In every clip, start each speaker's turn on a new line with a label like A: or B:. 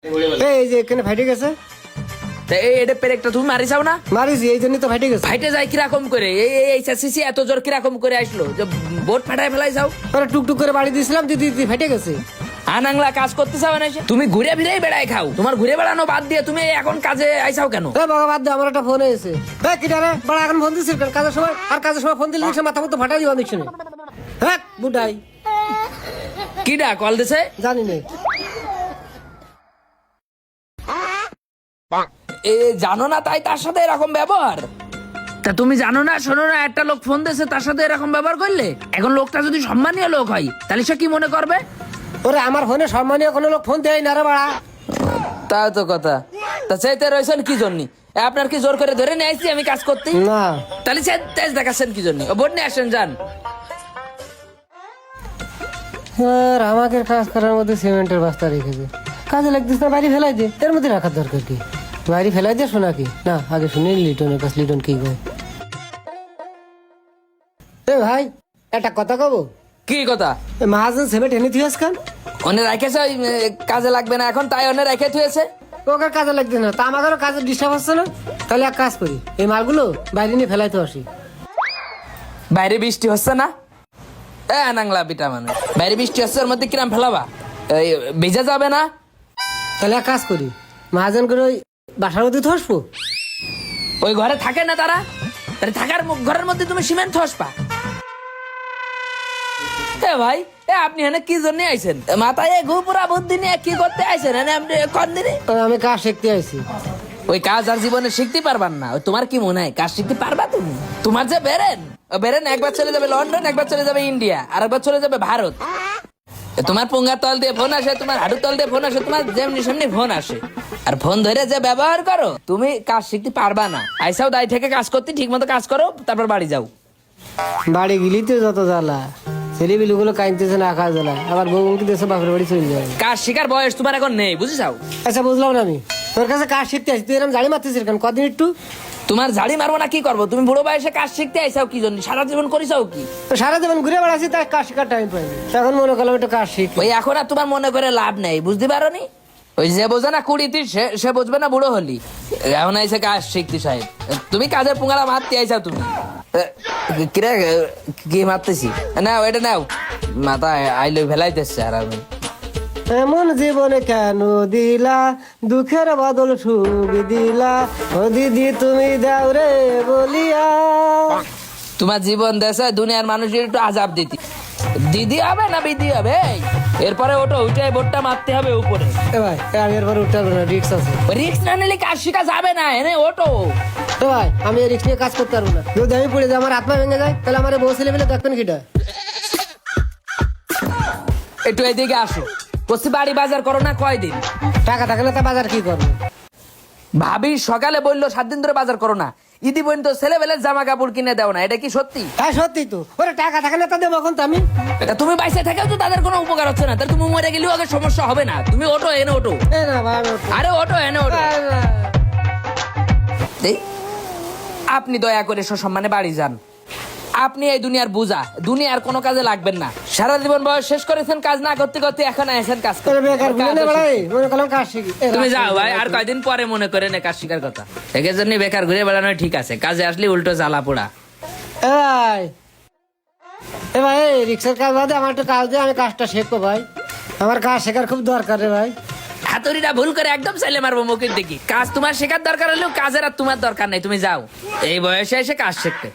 A: এই যে এখানে ফাইটে গেছে।
B: এটা পেরেকটা তুমি মারিছাও না?
A: মারিছি, এই জন্যই তো ফাইটে গেছে।
B: ফাইটে যায় কিরকম করে? এই সিসি এত জোর কিরকম করে আসলো যে বোট ফাটায় ফেলাই যাও?
A: আরে টুকটুক করে বাড়ি দিয়েছিলাম, দিদি দিদি ফাইটে গেছে।
B: আনাংলা কাজ করতে চাও না? তুমি ঘুরে ফিরেই বেড়াই খাও। তোমার ঘুরে বেড়ানো বাদ দিয়ে তুমি এখন কাজে আইসাও কেন?
A: বাবা বাদ দে, আমার একটা ফোন এসেছে। কিটারে বড় এখন ফোন দিছিস কেন? কাজের সময় আর কাজের সময় ফোন দিলে সে মাথা মতো ফাটাই দিবা দেখছি। হ্যাঁ বুডাই
B: কিডা কল দিছে
A: জানি না।
B: এ জানো না তাই তার সাথে এরকম ব্যবহার? তা তুমি জানো না শোনো না, একটা লোক ফোন দিয়েছে তার সাথে এরকম ব্যবহার করলে? এখন লোকটা যদি সম্মানীয় লোক হয় তাহলে সে কি মনে করবে?
A: ওরে আমার ফোনে সম্মানীয় কোনো লোক ফোন দেয় না রে বাড়া।
B: তা তো কথা। তা চাইতে রয়েছেন কি জন্য? আপনার কি জোর করে ধরে নিয়ে আসছি আমি কাজ করতে?
A: না
B: তাহলে তেজ দেখাচ্ছেন কি জন্য? বোর্ড নিয়ে আসেন যান।
A: আর আমাকে কাজ করার মধ্যে সিমেন্টের বস্তা রেখেছে, কাজে লাগতেছ না, বাড়ি ফেলাই দে। এর মধ্যে রাখার দরকার কি? বাড়ি ফেলাই দিয়ে শোনা কি না, আগে শুনি লিটনের কাছে। লিটন কি কয়? এ ভাই একটা কথা কব।
B: কি কথা?
A: মহাজন সিমেন্ট এনে থুয়েছ কেন?
B: অনে রাখেছে ওই কাজে লাগবে না এখন, তাই অনে রেখে থুয়েছে।
A: ওকে কাজে লাগতে না, তা আমাদেরও কাজে ডিস্টার্ব হচ্ছে না। তাহলে এক কাজ করি, এই মালগুলো বাইরে নিয়ে ফেলাইতে আসি।
B: বাইরে বৃষ্টি হচ্ছে না? নাংলা বিটা মানুষ, বাইরে বৃষ্টি হচ্ছে ওর মধ্যে কিরাম ফেলাবা? ভিজে যাবে না?
A: তাহলে এক কাজ করি, মহাজন করে ওই বাসার মধ্যে তো আসবো।
B: ওই ঘরে থাকে না তারা? থাকার ঘরের মধ্যে তুমি সিমেন্ট থসবা? ভাই আপনি এখানে কি জন্য আইছেন? মাথায় ঘুপুরা বুদ্ধি নিয়ে কি করতে আইছেন?
A: আমি কাজ শিখতে আইছি।
B: ওই কাজ আর জীবনে শিখতে পারবার না? তোমার কি মনে হয় কাজ শিখতে পারবা তুমি? তোমার যে বেরেন একবার চলে যাবে লন্ডন, একবার চলে যাবে ইন্ডিয়া, আর একবার চলে যাবে ভারত। তোমার পুঙ্গার তল দিয়ে ফোন আসে, তোমার হাঁটু তল দিয়ে ফোন আসে, তোমার যেমনি সেমনি ফোন আসে। আর ফোন ধরে যে ব্যবহার করো, তুমি কাজ শিখতে পারবা না। আইসাও দায় থেকে কাজ করতে, ঠিক মতো কাজ করো, তারপর বাড়ি যাও।
A: বাড়ি গেলি তো যত জ্বালা, ছেলে বিলুগুলো কাঁদতেছে না, আকাশ জ্বালায়, আবার বউকে দেশে বাপের বাড়ি চলে যায়।
B: কাজ শিকার বয়স তোমার এখন নেই, বুঝেছাও?
A: আচ্ছা বুঝলাম না, আমি তোর কাছে কাজ শিখতে আসি, তুই এরকম জাড়ি মারতেছিস কেন? কদিন একটু
B: তোমার ঝাড়ি মারবো না কি করবো? তুমি বুড়ো বয়সে কাজ শিখতে আইসাও কি জন্য? সারা জীবন করিসাও কি?
A: সারা জীবন ঘুরে বেড়াচ্ছি, তাই কাজ শেখার টাইম পাইনি। এখন মনে করলাম একটু কাজ শিখ।
B: ওই এখন আর তোমার মনে করে লাভ নেই, বুঝতে পারো নি? ওই যে বোঝে না কুড়িতে সে বুঝবে না বুড়ো হলি। এখন আইসে কাজ শিখতে সাহেব, তুমি কাজের পুঙ্গালা মারতে আইসাও তুমি। কিরে কি মারতেছি? নাও এটা নাও, মাথা আইলে ফেলাইতেছে। আর আমি
A: এমন জীবনে কেন দিলা, দুঃখের বদল সুখ দিলা, ও দিদি তুমি দাও রে বলিয়া।
B: তোমার জীবন দেশে দুনিয়ার মানুষের একটু আজাব দিতি। দিদি হবে না বিদি হবে? এরপরে ওটা ওইটাই বোটটা মারতে হবে উপরে।
A: ভাই আমি এরপরে উঠতে পারবো না, রিক্স আছে।
B: রিক্স না নিলে কাজ শিখা যাবে না। এনে ওটো
A: ভাই, আমি রিক্স নিয়ে কাজ করতে পারবো না। যদি আমি পড়ে যাই, আমার আত্মা ভেঙে যায়, তাহলে আমার বউ ছেলে পেলে দেখবেন কিটা?
B: একটু এদিকে আসো। বসে বাড়ি বাজার করো না কয়দিন?
A: টাকা থাকলে তা বাজার কি করবো?
B: ভাবি সকালে বললো 7 দিন ধরে বাজার করো না, ইদি পর্যন্ত ছেলেবেলের জামা কাপড় কিনে দাও না। এটা কি সত্যি?
A: হ্যাঁ সত্যি তো। ওরে টাকা থাকলে তা দেবো এখন তো আমি।
B: তুমি বাইসে থেকেও তো তাদের কোনো উপকার হচ্ছে না, তাহলে তুমি মরে গেলেও আগে সমস্যা হবে না। তুমি ওটো এনে ওটো।
A: না ভাই আমি উঠবো।
B: আরে ওটো এনে ওটো। আপনি দয়া করে সসম্মানে বাড়ি যান। আপনি এই দুনিয়ার বুঝা, দুনিয়ার কোনো কাজে লাগবেন না। সারা জীবন বয়স শেষ করেছেন কাজ না করতে করতে, এখন আছেন কাজ করতে।
A: বেকার ঘুরে না বেড়াই, মনে করলাম কাজ শিখি।
B: তুমি যাও ভাই, আর কয়দিন পরে মনে করে নে কাজ শিকার কথা। এর জন্য বেকার ঘুরে বেড়ানো ঠিক আছে, কাজে আসলে উল্টো জ্বালা পোড়া।
A: এ ভাই রিক্সার কাজ বাদে আমার একটু কাজ দিয়ে, আমি কাজটা শিখবো ভাই। আমার কাজ শেখার খুব দরকার রে ভাই।
B: হাতুড়িটা ভুল করে একদম চাইলে মারবো মুখের দিকে। কাজ তোমার শেখার দরকার হলেও কাজের আর তোমার দরকার নেই। তুমি যাও এই বয়সে এসে কাজ শিখতে।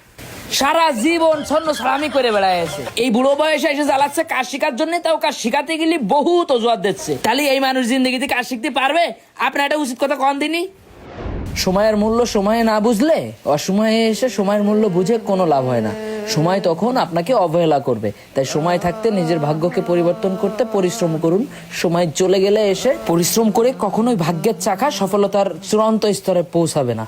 B: সারা জীবন ছন্ন সালামি করে বেড়ায় আছে, এই বুড়ো বয়সে এসে জ্বালাচ্ছে কাজ শেখার জন্য। তাও কাজ শিখাতে গেলে বহুত অজুহাত দিচ্ছে। তাহলে এই মানুষ জিন্দগিতে কাজ শিখতে পারবে? আপনার একটা উচিত কথা কন দিনই। সময়ের মূল্য সময়ে না বুঝলে অসময়ে এসে সময়ের মূল্য বুঝে কোনো লাভ হয় না। সময় তখন আপনাকে অবহেলা করবে। তাই সময় থাকতে নিজের ভাগ্যকে পরিবর্তন করতে পরিশ্রম করুন। সময় চলে গেলে এসে পরিশ্রম করে কখনোই ভাগ্যের চাকা সফলতার চূড়ান্ত স্তরে পৌঁছাবে না।